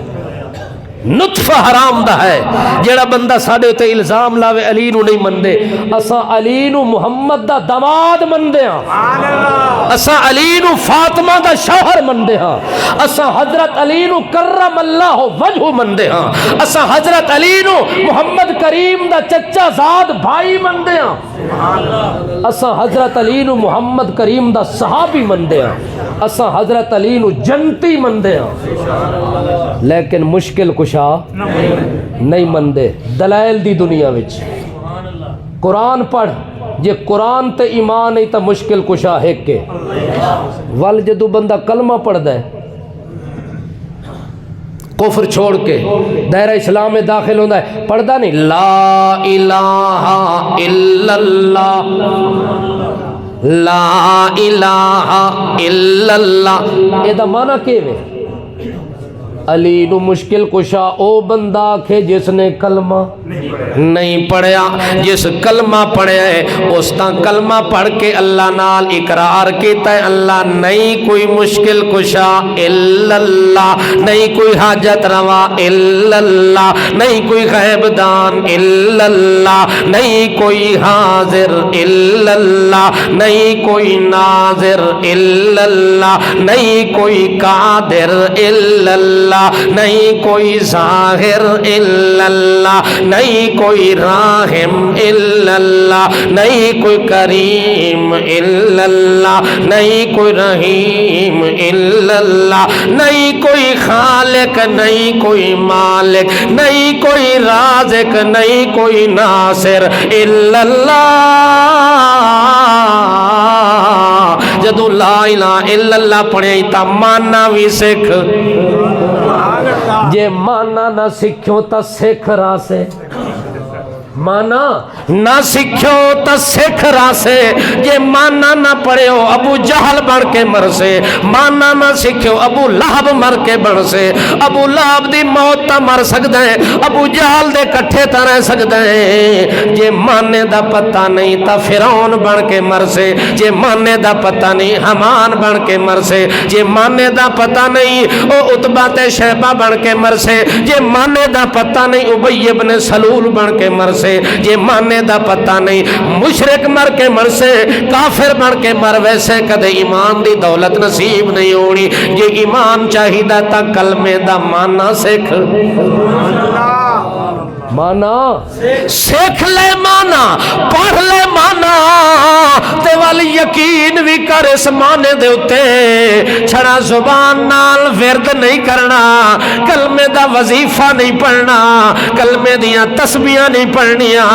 نطفہ حرام دا ہے جیڑا بندہ ساڑے تے الزام لاوے علی نو نہیں مندے اساں علی نو محمد دا دماد مندے ہاں اساں علی نو فاطمہ دا شوہر مندے ہاں اساں حضرت علی نو کرم اللہ وجہ مندے ہاں اساں حضرت علی نو محمد کریم دا چچا زاد بھائی مندے ہاں اساں حضرت علی نو محمد کریم دا صحابی مندے ہاں اساں حضرت علی نو جنتی مندے ہاں لیکن مشکل کچھ نہیں مندے دلائل دی دنیا وچ قرآن پڑھ جے قرآن تے ایمان نہیں تا مشکل کشا ہے کے ول جدو بندہ کلمہ پڑھ دے کفر چھوڑ کے دائرہ اسلام میں داخل ہوتا ہے پڑھدا نہیں لا الہ الا اللہ لا الہ الا اللہ یہ دا معنی کیا ہے علی نو مشکل کشا او بندہ آکھے جس نے کلمہ نہیں پڑھیا جس کلمہ پڑھیا ہے اس تا کلمہ پڑھ کے اللہ نال اقرار کیتا ہے اللہ نہیں کوئی مشکل کشا الا اللہ نہیں کوئی حاجت روا الا اللہ نہیں کوئی غیب دان الا اللہ نہیں کوئی حاضر الا اللہ نہیں کوئی ناظر الا اللہ نہیں کوئی قادر الا اللہ اللہ، نہیں کوئی ظاہر الا اللہ، نہیں کوئی راحم الا اللہ، نہیں کوئی کریم الا اللہ، نہیں کوئی رحیم الا اللہ، نہیں کوئی خالق، نہیں کوئی مالک، نہیں کوئی رازق، نہیں کوئی ناصر الا اللہ۔ جدو لا الہ الا اللہ پڑھے تا مانا بھی سکھ، جے مانا نہ سکھو تا سکھ راسے، مانا نہ سکھو تا سکھ راسے، جے مانا نہ پڑھے ہو ابو جہل بڑھ کے مر سے، مانا نہ سکھو ابو لہب مر کے بڑھ سے، ابو لہب دی موت تا مر سکتا ہے، ابو جہل دے کٹھے تا رہ سکتا ہے، جے مانے دا پتہ نہیں تا فرعون بڑھ کے مر سے، جے مانے دا پتہ نہیں حمان بڑھ کے مر سے، جے مانے دا پتہ نہیں او عتبہ تے شیبہ بڑھ کے مر سے، جے مانے دا پتہ نہیں ابی ابن سلول بڑھ کے مر سے، جے مانے دا پتہ نہیں مشرک مر کے مر سے، کافر بن کے مر ویسے کدے ایمان دی دولت نصیب نہیں ہونی، جے ایمان چاہیدہ تا کلمے دا مانا سکھ، مانا سیکھ لے مانا، پڑھ لے مانا، تے والی یقین بھی کر اس مانے دے اتے، چھڑا زبان نال ورد نہیں کرنا، کلمے دا وظیفہ نہیں پڑھنا، کلمے دیاں تسبیحاں نہیں پڑھنیاں،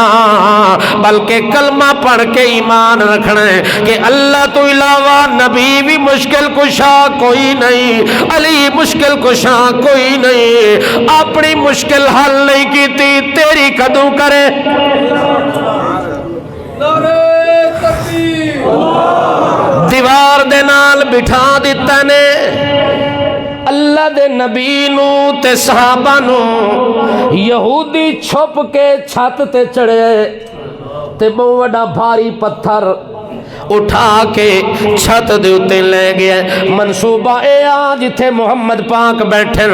بلکہ کلمہ پڑھ کے ایمان رکھنا ہے کہ اللہ تو علاوہ نبی بھی مشکل کشا کوئی نہیں، علی مشکل کشا کوئی نہیں، اپنی مشکل حل نہیں کیتی تیری کدوں کرے، دیوار دے نال بٹھا دیتا نے اللہ دے نبی نو تے صحابہ نو، یہودی چھپ کے چھت تے چڑھے تے بہت وڈا بھاری پتھر اٹھا کے چھت دے اتے لے گیا، منصوبہ اے آ جتھے محمد پاک بیٹھے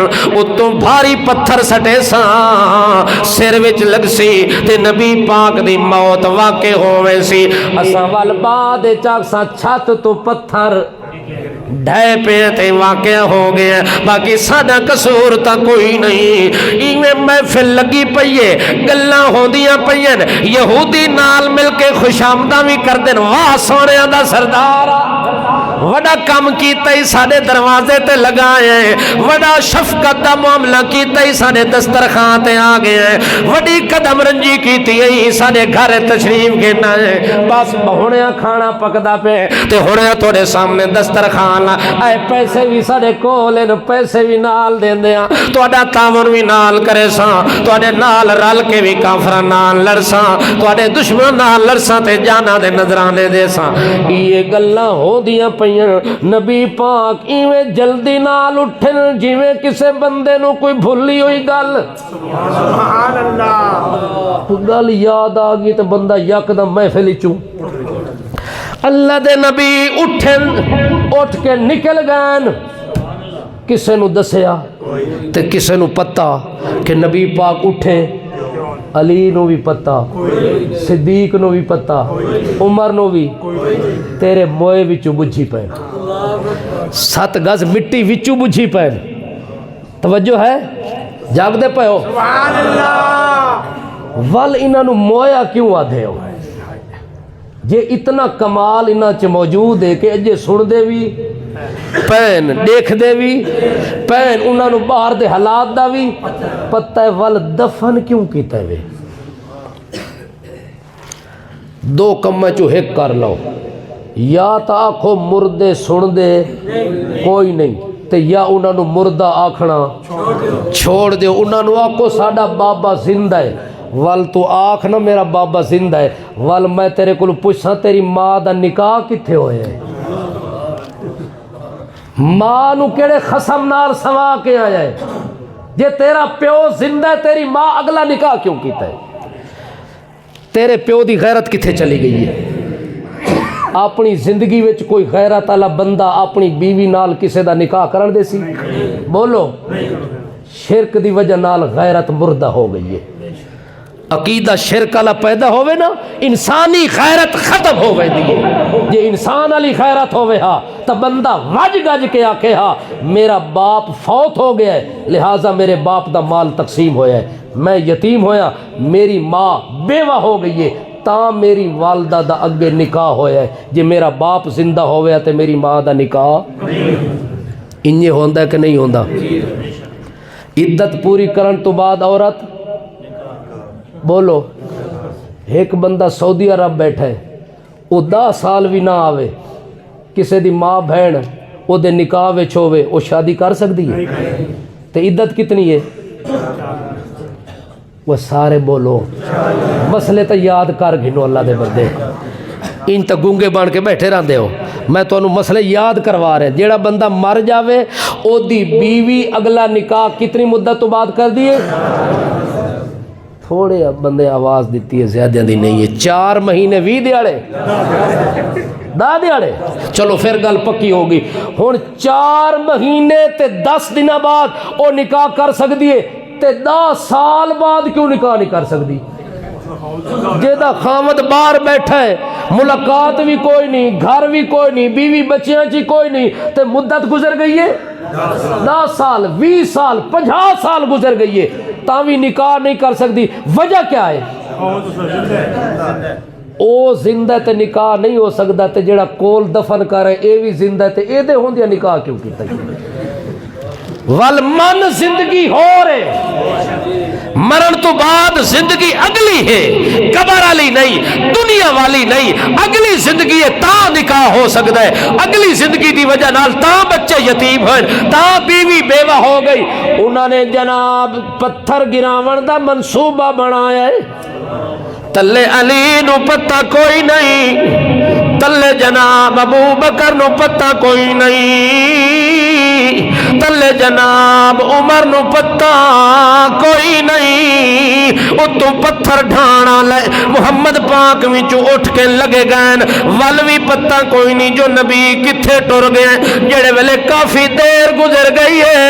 اتوں بھاری پتھر سٹے ساں سر وچ لگ سی تے نبی پاک دی موت واقع ہوئے سی، اساں وال بعد چاک ساں چھت تو پتھر ڈھے پہ تے واقع ہو گیا، باقی سادہ قصور تا کوئی نہیں، ایویں محفل لگی پئیے، گلاں ہوندیاں پئین، یہودی نال مل کے خوش آمداں بھی کر دین، واہ سونیاں دا سردارا وڈا کم کیتا ہی ساڑے دروازے تے لگائے، وڈا شفقت دا معاملہ کیتا ہی ساڑے دسترخوان تے آ گئے، وڈی قدم رنجی کیتی ہی ساڑے گھر تشریف گھنا ہے، بس ہونیاں کھانا پکدا پہ تے ہونیاں تھوڑے سامنے دسترخوان، اے پیسے بھی ساڑے کولن پیسے بھی نال دین دیاں، توڑا تعاون بھی نال کرے ساں، توڑے نال رل کے بھی کافران نال لڑساں، توڑے دشمن نال لڑساں تے جانا دے نظرانے دے ساں، یہ گلاں ہو دیاں پئیاں، نبی پاک ایویں جلدی نال اٹھن جیویں کسے بندے نو کوئی بھولی ہوئی گل، سبحان اللہ، گل یاد آ گئی تے بندہ یکدم محفل چوں، اللہ دے نبی اٹھن، اٹھ کے نکل گئے، کسے نو دسیا تے کسے نو پتہ کہ نبی پاک اٹھے، علی نو بھی پتہ، صدیق نو بھی پتہ، عمر نو بھی، تیرے موئے وچو بجھی پین، 7 گز مٹی وچو بجھی پین، توجہ ہے جاگ دے پہ ہو، وال انہاں نو مویا کیوں آدھے ہو، جے اتنا کمال انہاں چ موجود ہے کہ اجے سن دے بھی پین، دیکھ دے بھی پین، انہاں نو باہر دے حالات دا بھی پتہ ہے، وال دفن کیوں کیتا ہے، دو کم چو ایک کر لو، یا تا آکھو مردے سن دے کوئی نہیں تے یا انہاں نو مردہ آکھنا چھوڑ دے، انہاں نو آکھو ساڈا بابا زندہ ہے، وال تو آکھ نا میرا بابا زندہ ہے، وال میں تیرے کو پوچھا تیری ماں دا نکاح کتھے ہوئے ہے، ماں نو کیڑے خسم نال سوا کے آیا ہے، جے تیرا پیو زندہ ہے تیری ماں اگلا نکاح کیوں کیتا ہے، تیرے پیو دی غیرت کتھے چلی گئی ہے، اپنی زندگی وچ کوئی غیرت والا بندہ اپنی بیوی نال کسے دا نکاح کرن دے سی، بولو، شرک دی وجہ نال غیرت مردہ ہو گئی ہے، عقیدہ شرک والا پیدا ہوئے نا انسانی خیرت ختم ہو گئی دی جے انسان والی خیرت ہوئے ہا تو بندہ وج گج کے آکھے ہا میرا باپ فوت ہو گیا ہے لہٰذا میرے باپ دا مال تقسیم ہویا ہے، میں یتیم ہویا، میری ماں بیوہ ہو گئی ہے تا میری والدہ دا اگے نکاح ہویا ہے، جے میرا باپ زندہ ہویا تے میری ماں دا نکاح انجے ہوندا ہے کہ نہیں ہوندا؟ عدت پوری کرن تو بعد عورت بولو ایک بندہ سعودی عرب بیٹھا ہے وہ 10 سال بھی نہ آوے کسے دی ماں بہن او دے نکاح وچ ہووے او شادی کر سکتی ہے تے عدت کتنی ہے؟ وہ سارے بولو مسئلے تو یاد کر گھنو اللہ دے بندے ان تا گونگے بان کے بیٹھے رہندے ہو میں تو انہوں مسئلے یاد کروا رہے جیڑا بندہ مر جاوے او دی بیوی اگلا نکاح کتنی مدت تو بعد کر دیئے تھوڑے بندے آواز دیتی ہے زیادہ دی نہیں ہے 4 مہینے 20 دیاڑے دا دیاڑے چلو پھر گل پکی ہوگی ہون 4 مہینے تے 10 دن بعد او نکاح کر سکتی ہے تے 10 سال بعد کیوں نکاح نہیں کر سکتی جیدہ خامد باہر بیٹھا ہے ملاقات بھی کوئی نہیں گھر بھی کوئی نہیں بیوی بچیاں چی کوئی نہیں تے مدت گزر گئی ہے 10 سال 20 سال 50 سال گزر گئی ہے تاوی نکاح نہیں کر سکتی وجہ کیا ہے او زندہ تے نکاح نہیں ہو سکتا تے جڑا کول دفن کرے اے بھی زندہ تے اے دے ہوں دیا نکاح کیوں کیتا ہے والمن زندگی ہو رہے مرن تو بعد زندگی اگلی ہے قبر والی نہیں دنیا والی نہیں اگلی زندگی ہے تا نکاح ہو سکتا ہے اگلی زندگی دی وجہ نال تا بچے یتیم ہوئے تا بیوی بیوہ ہو گئی انہوں نے جناب پتھر گراون دا منصوبہ بنایا ہے تلے علی نو پتہ کوئی نہیں تلے جناب ابو بکر نو پتہ کوئی نہیں تلے جناب عمر نو پتہ کوئی نہیں اتو پتھر ڈھانا لے محمد پاک وچوں اٹھ کے لگے گئے والوی پتہ کوئی نہیں جو نبی کتھے ٹر گئے جڑے ویلے کافی دیر گزر گئی ہے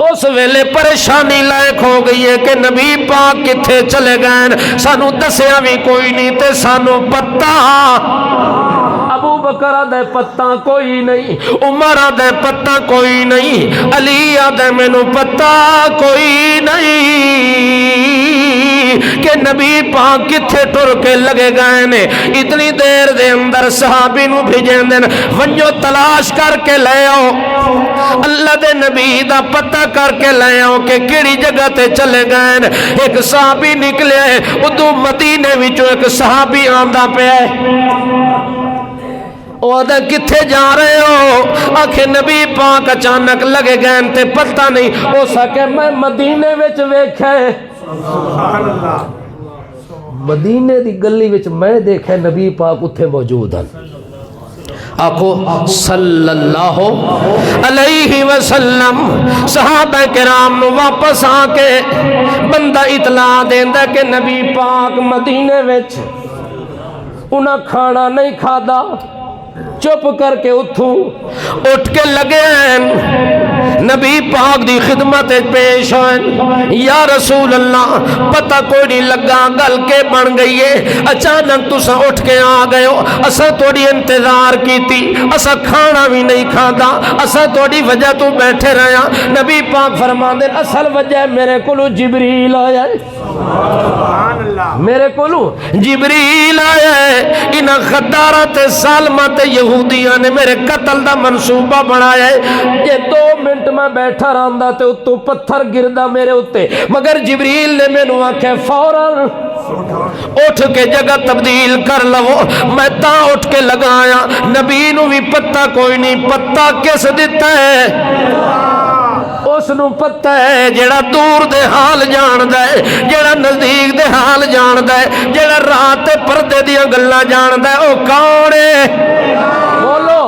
اس ویلے پریشانی لائق ہو گئی ہے کہ نبی پاک کتھے چلے گئے سانو دسیا بھی کوئی نہیں تے سانو پتہ ابو بکر دے پتہ کوئی نہیں عمر دے پتہ کوئی نہیں علی دے مینوں پتہ کوئی نہیں کہ نبی پاک کتھے ٹر کے لگے گئے نے اتنی دیر دے اندر صحابی نو بھیجیں دن ونجو تلاش کر کے لے آؤ اللہ دے نبی دا پتہ کر کے لے آؤ کہ کیڑی جگہ تے چلے گئے ایک صحابی نکلے ادو مدینے وچوں ایک صحابی آندا پیا اوہ کتھے جا رہے ہو آکھے نبی پاک اچانک لگے گئے تے پتہ نہیں ہو سکے میں مدینے وچ ویکھے مدینے دی گلی وچ میں دیکھے نبی پاک اتھے موجود ہیں آکھو صلی اللہ علیہ وسلم صحابہ کرام نو واپس آکے بندہ اطلاع دیندہ کہ نبی پاک مدینے وچ انہاں کھانا نہیں کھادا چپ کر کے اٹھ کے لگے ہیں نبی پاک دی خدمت پیش ہوئے یا رسول اللہ پتہ کوئی نہیں لگا گل کے بن گئی ہے اچانک تسا اٹھ کے آ گئے ہو اسا توڑی انتظار کی تھی اسا کھانا بھی نہیں کھادا اسا توڑی وجہ تو بیٹھے رہا نبی پاک فرما دے اصل وجہ میرے کولو جبریل آیا ہے میرے کولو جبریل آیا ہے انہاں غدارات سالمات یہودیاں نے میرے قتل دا منصوبہ بنایا ہے یہ 2 منٹ میں بیٹھا رہندا تے اتو پتھر گردا میرے اتے مگر جبریل نے میں نو آکھے فوراً اٹھ کے جگہ تبدیل کر لو میں تا اٹھ کے لگایا نبی نو بھی پتہ کوئی نہیں پتہ کس دیتا ہے اس نو پتہ ہے جیڑا دور دے حال جان دے جیڑا نزدیک دے حال جان دے جیڑا رات پردے دیا گلہ جان دے او کون ہے بولو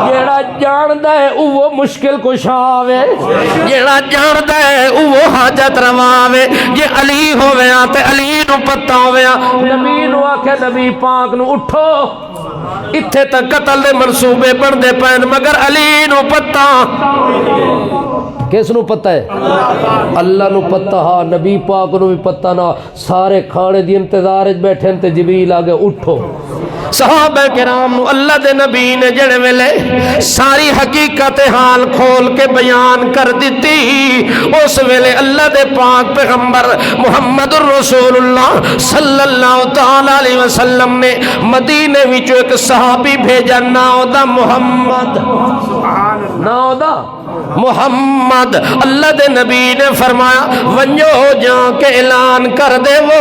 جیڑا جان دے وہ مشکل کشاوے جیڑا جان دے وہ حاجت رواوے یہ علی ہوئے آتے علی نو پتہ ہوئے نبی نو آکھے نبی پاک نو اٹھو اتھے تک قتل دے منصوبے بندے پین مگر علی نو پتہ کس نو پتہ ہے اللہ نو پتہ ہاں نبی پاک نو بھی پتہ نہ سارے کھانے دی انتظار بیٹھے تے جبریل آگے اٹھو صحابہ کرام نو اللہ دے نبی نے جڑے ویلے ساری حقیقت حال کھول کے بیان کر دیتی اس ویلے اللہ دے پاک پیغمبر محمد الرسول اللہ صلی اللہ تعالی علیہ وسلم نے مدینے وچ ایک صحابی بھیجا now the Muhammad now the محمد اللہ دے نبی نے فرمایا ونجو جا کے اعلان کر دے وہ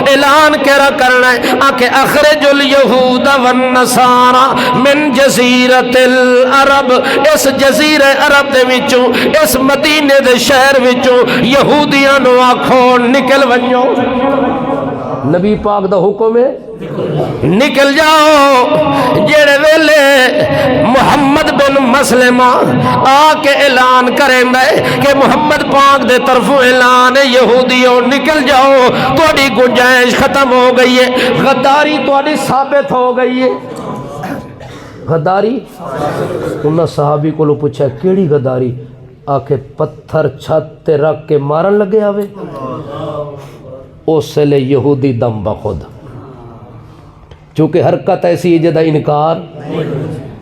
اعلان کرا کرنا ہے آکے اخرج الیہود والنصارى من جزیرت العرب اس جزیرہ عرب دے وچوں اس مدینے دے شہر وچوں یہودیاں نو آکھو نکل ونجو نبی پاک دا حکم ہے نکل جاؤ جڑے ویلے محمد بن مسلمہ آ کے اعلان کریں دے کہ محمد پاک دے طرفوں اعلان ہے یہودیوں نکل جاؤ تھوڑی گنجائش ختم ہو گئی ہے غداری تھوڑی ثابت ہو گئی ہے غداری انہاں صحابی کو لو پوچھا کیڑی غداری آکے پتھر چھت تے رکھ کے مارن لگے آوے اس لئے یہودی دم بخود چونکہ حرکت ایسی ہے جدہ انکار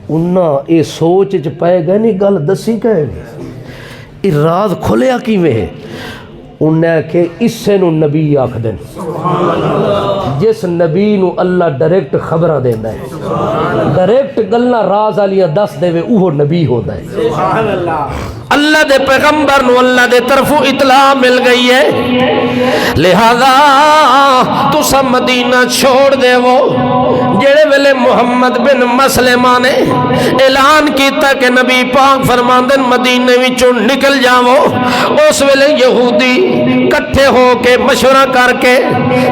انہاں اے سوچ چ پائے گئے نہیں گل دسی گئے یہ راز کھلیا کی میں ہے انہیں کہ اس سے نو نبی آکھ دیں جس نبی نو اللہ ڈائریکٹ خبرہ دینا ہے ڈائریکٹ گلنا راز آلیاں دس دے وے اوہ نبی ہوتا ہے اللہ دے پیغمبر نو اللہ دے طرفوں اطلاع مل گئی ہے لہذا تو سب مدینہ چھوڑ دے وہ جڑے ویلے محمد بن مسلمہ نے اعلان کیتا کہ نبی پاک فرماندن مدینہ وچوں نکل جاؤ اس ویلے یہودی کٹھے ہو کے مشورہ کر کے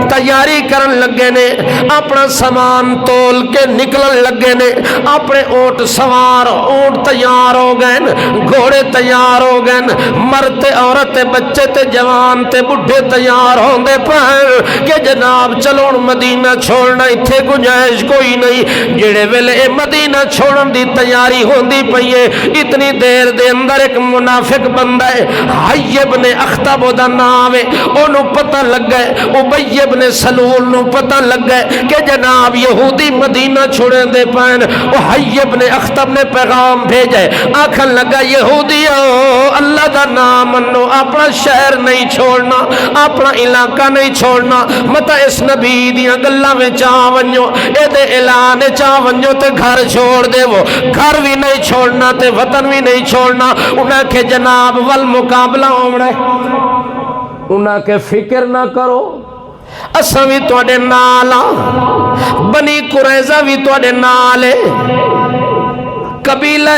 تیاری کرن لگے نے اپنا سامان تول کے نکلن لگے نے اپنے اونٹ سوار اونٹ تیار ہو گئے گھوڑے تیار ہو گئے مرد عورت بچے تے جوان تے بڈھے تیار ہوں دے پہن کہ جناب چلو مدینہ چھوڑنا اتھے گنجائش کوئی نہیں جڑے ویلے مدینہ چھوڑن دی تیاری ہوندی پئیے اتنی دیر دے اندر ایک منافق بندہ ہے حی ابن اخطب دا نام ہے انہوں پتہ لگ گئے ابی ابن سلول نو پتہ لگ گئے کہ جناب یہودی مدینہ چھوڑیں دے پائن وہ حی ابن اخطب نے پیغام بھیجے آکھن لگا یہودیوں اللہ دا نام منو اپنا شہر نہیں چھوڑنا اپنا علاقہ نہیں چھوڑنا متا اس نبی دیاں گلہ میں چاونجو اے دے اعلان چاونجو تے گھر چھوڑ دے وہ گھر بھی نہیں چھوڑنا تے وطن بھی نہیں چھوڑنا انہیں کہ جناب والمقابلہ عمرے انہیں کہ فکر نہ کرو اساں بھی توڑے نالا بنی قریظہ بھی توڑے نالے قبیلہ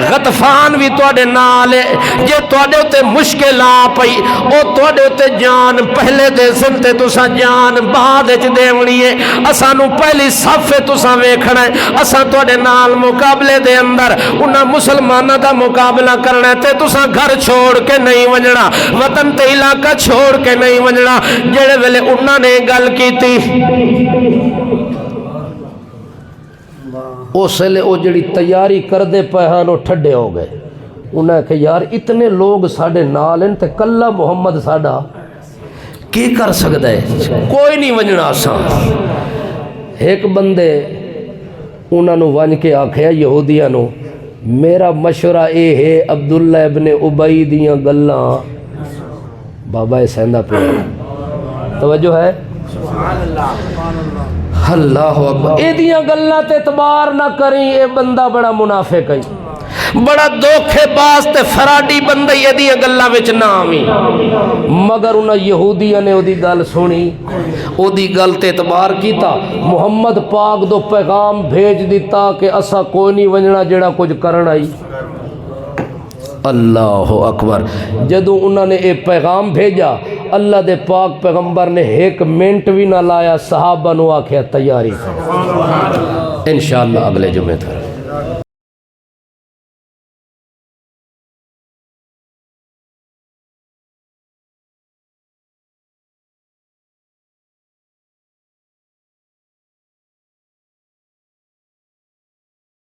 غطفان بھی توڑے نالے جے توڑے ہوتے مشکل آپئی او توڑے ہوتے جان پہلے دے سنتے تسا جان بعد اچ دیونی ہے اساں نو پہلی صفے تسا ویکھنا ہے اساں توڑے نال مقابلے دے اندر انہاں مسلمانہ دا مقابلہ کرنا ہے تے تسا گھر چھوڑ کے نہیں ونجنا وطن تے علاقہ چھوڑ کے نہیں ونجنا جڑے ویلے انہاں نے گل کی تھی اس لئے وہ جڑی تیاری کر دے پہانو ٹھڈے ہو گئے انہیں کہ یار اتنے لوگ ساڑھے نال ہیں تے کلہ محمد ساڑھا کی کر سکتا ہے کوئی نہیں ونجنا آسان ایک بندے انہوں نے ونج کے آکھیا یہودیاں نو میرا مشورہ اے ہے عبداللہ ابن ابی دیاں گلاں بابا سیندہ پہ توجہ ہے اللہ اکبر اے دیاں گلاں تے اعتبار نہ کریں اے بندہ بڑا منافق ہے بڑا دھوکھے باز تے فراڈی بندہ یہ دیاں گلاں وچ نہ آویں مگر انہاں یہودیاں نے او دی گل سنی او دی گل تے اعتبار کیتا محمد پاک دو پیغام بھیج دیتا کہ اسا کوئی نہیں ونجنا جڑا کچھ کرنا ہی اللہ اکبر جدو انہوں نے ایک پیغام بھیجا اللہ دے پاک پیغمبر نے ایک منٹ بھی نہ لایا صحابہ نو آکھیا تیاری انشاءاللہ اگلے جمعے تھا